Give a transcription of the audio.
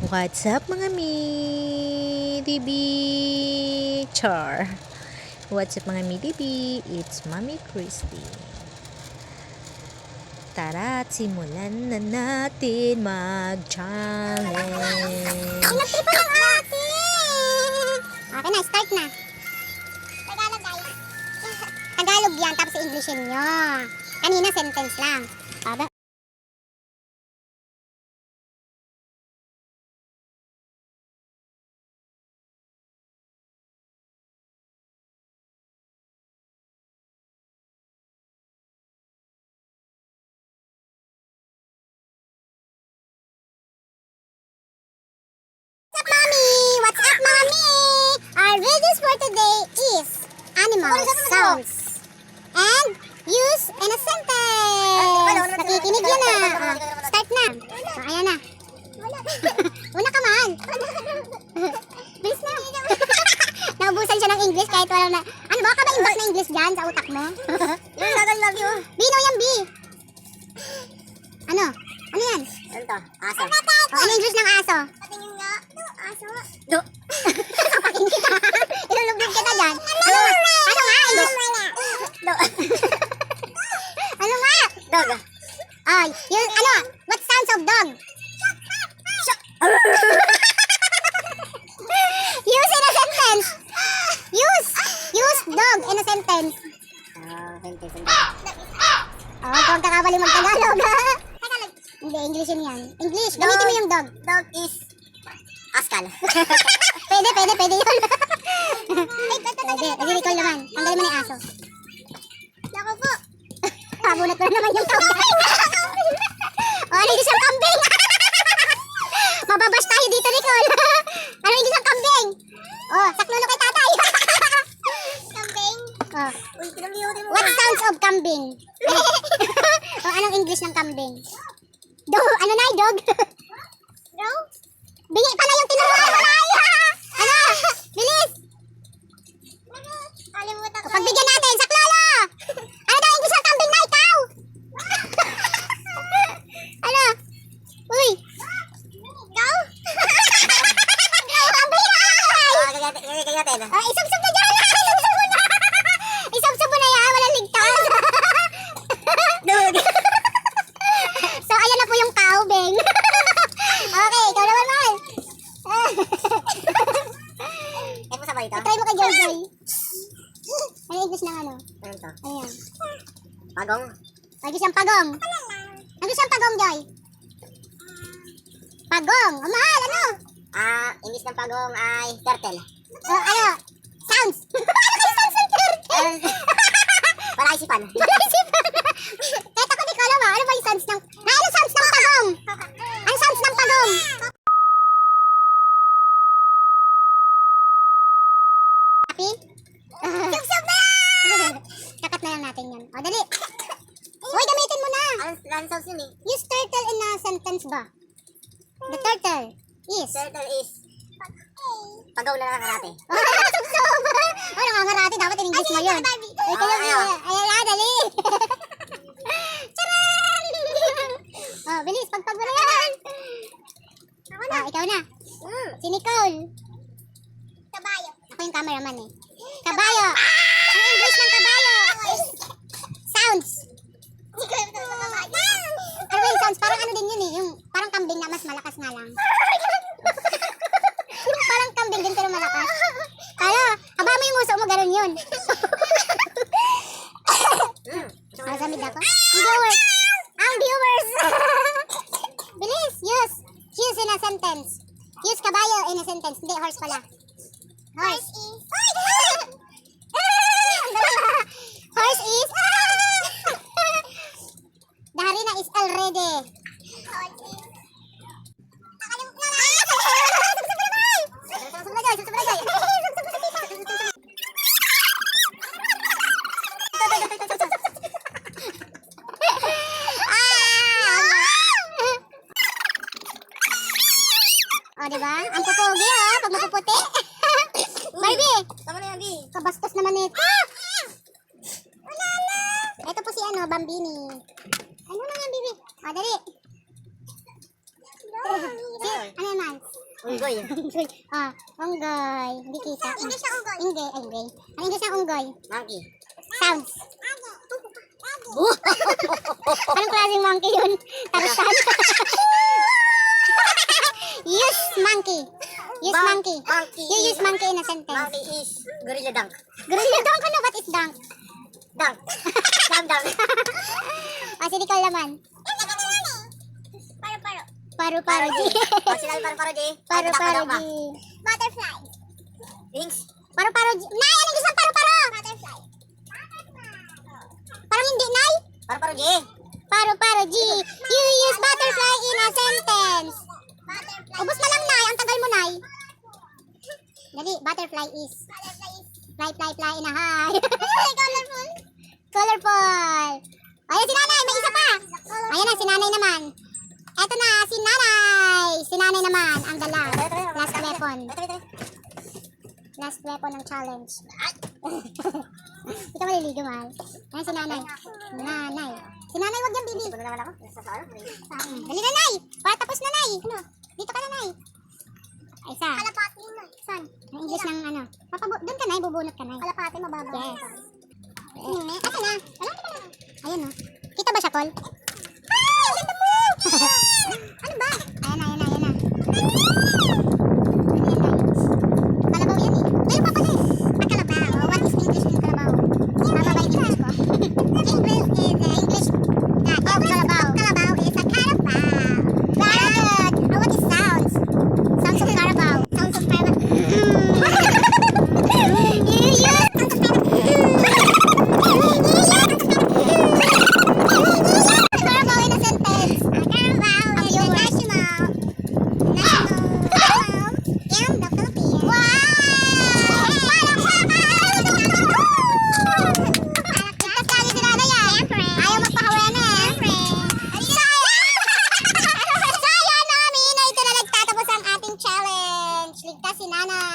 What's up mga mi-DB? Char. What's up mga mi-DB? It's Mommy Christy. Tara at simulan na natin mag-challenge. Pinagtripa ng ate! Okay na, start na. Tagalog guys. Tagalog yan, tapos Englishin nyo. Kanina sentence lang. Aba. What's up, mommy? Our videos for today is animal sounds and use in a sentence. Nakikinig yun na. Start na. Ayan na. Una ka man. Bilis na. Naubusan siya ng English kahit wala na. Ano ba? Ka ba imbak na English dyan sa utak mo? Yung I love you. Bino yan, B. Ano? Ano yan? Ano to? Aso. Ano English ng aso? Patingin nga. Aso. Do. Pakin kita. Ilulublog kita dyan. Ano nga? English? Do. Ano nga? Dog. Ah, yun, ano? What sounds of dog? Use in a sentence. Use dog in a sentence. Sentence. Oh, huwag kakabali mag-Tagalog, ha? Hindi, English yun yan. English, gamitin mo yung dog. Dog is askal. Pwede yun. Pwede, nag-recall naman. Tanggalin mo na yung aso. Nako po. Pabunot mo na naman yung kambing. Oh, ano yung kambing? Mababash tayo dito, Nicole. Ano yung kambing? Oh, saklulo kay tatay. Kambing. Oh, Uy, pinamiyutin mo. what sounds of kambing? Oh, anong English ng kambing? Ano na, dog? Go. Bingi pala yung tinuruan mo na. Ano? Bilis. Kalimutan ko. Pagbigyan natin, saklolo. Ano daw English ng kambing na ikaw? Ano? Uy. Go. Ang biray. Gagayatin. Oh, isubsob na dyan. Isubsob mo na. Isubsob mo na yan. Walang ligtas. Dog. So, ayan na po yung cow, Beng. Okay, ikaw naman, Mal. Eh, mo sabay ito? Try mo kay Joy Joy. Ano English ng ano? Ano to? Ayan. Pagong. English ng pagong. English ng pagong, Joy. Pagong. Oh, mahal, ano? English ng pagong ay turtle. Ano? Sounds. Ano yung sounds ng turtle? Wala isipan. Kahit ako di ko alam, ano ba yung sounds ng... ano sounds ng pagong? Ano sounds ng pagong? Happy? Subsub na! Kakat na lang natin yan. O, dali. Uy, gamitin mo na. Ano sounds yun eh? Use turtle in a sentence ba? The turtle is... Turtle is pagaw na nakakarate. Subsob! Oh, nangangarati. Dapat in English mo yun. Ay, kaya ayaw. Ayan na, dali. Charan! Oh, bilis. Pagpag mo na yan. Ikaw na. Si Nicole. Kabayo. Ako yung cameraman eh. Kabayo. Ang English ng kabayo. Sounds. Ano ba yung sounds? Parang ano din yun eh. Yung parang kambing na mas malakas nga lang. Yung parang kambing din pero malakas. Ano? Haba mo yung uso mo, ganun yun. Masamid ako. Viewers. Ang viewers. Bilis. Use. Use in a sentence. Use kabayo in a sentence. Hindi, horse pala. Horse is. Horse is. The harina is already. O, diba? Ang pupugi, oh. Pag mapuputi. Barbie! Tama na yan, Di. Kabastos naman ito. Ito po si ano, Bambini. Ano na yan, Bibi? O, dali. Ano yan, Mal? Ants. Unggoy. Unggoy. Hindi kita. English na unggoy. Ingge. Ay, ingge. Ang English ng unggoy. Monkey. Sounds. Anong klaseng monkey yun? Tarzan. Use monkey. Use monkey. Monkey. You use monkey in a sentence. Monkey is gorilla dunk. Gorilla dunk ano? What is dunk? Dunk. Dam dunk. Sige, ikaw naman. Paro-paro. Paru-paro G. Pag sinabi paro-paro, G. Paru-paro G. Butterfly. Wings. Paru-paro G. Nay, anong isang paru-paro? Butterfly. Parang hindi, Nay. Paro-paro, G. Paru-paro G. You use butterfly in a sentence. Butterfly. Ubus na lang, Nay. Ang tagal mo, Nay. Dali, butterfly is. Butterfly is Fly, fly, fly in a high. colorful. Colorful. Ayan si Nanay, may isa pa. Ayan na, si Nanay naman. Eto na, si Nanay. Si Nanay naman, ang dala. Last weapon. Last weapon ng challenge. Hindi ka maliligo, mahal. Ayan si Nanay. Nanay. Si Nanay, wag niyang bibi. Ito na naman ako. Nasa saro. Dali na, Nay. Para tapos na, Nay. Ano? Dito ka na, Nay. Ay, isa. Kalapati mo. Saan? Ang English ng ano. Doon ka, Nay. Bubunot ka, Nay. Kalapati mababa. Yes. Ayan na. Ayan, oh. Kita ba siya, Col? Ay, ang ganda mo! Ano ba? Ayan na, ayan na, ayan na. Ano yan, Nay? Kalabaw yan, eh. Meron pa pala, eh. Kalabaw. What is English in Kalabaw? Mababa yung English ko. English is English. Kalabaw. Kalabaw is a Carabao. Very good. What is sounds? Sounds of Carabao. Sounds of Carabao. You use sounds of Carabao in a sentence. Carabao is the national in the Philippines. Wow! Ligtas lagi si Nanay, ah. Ayaw magpakawalan, eh. Sayang namin na ito na nagtatapos ang ating challenge. Ligtas si Nanay.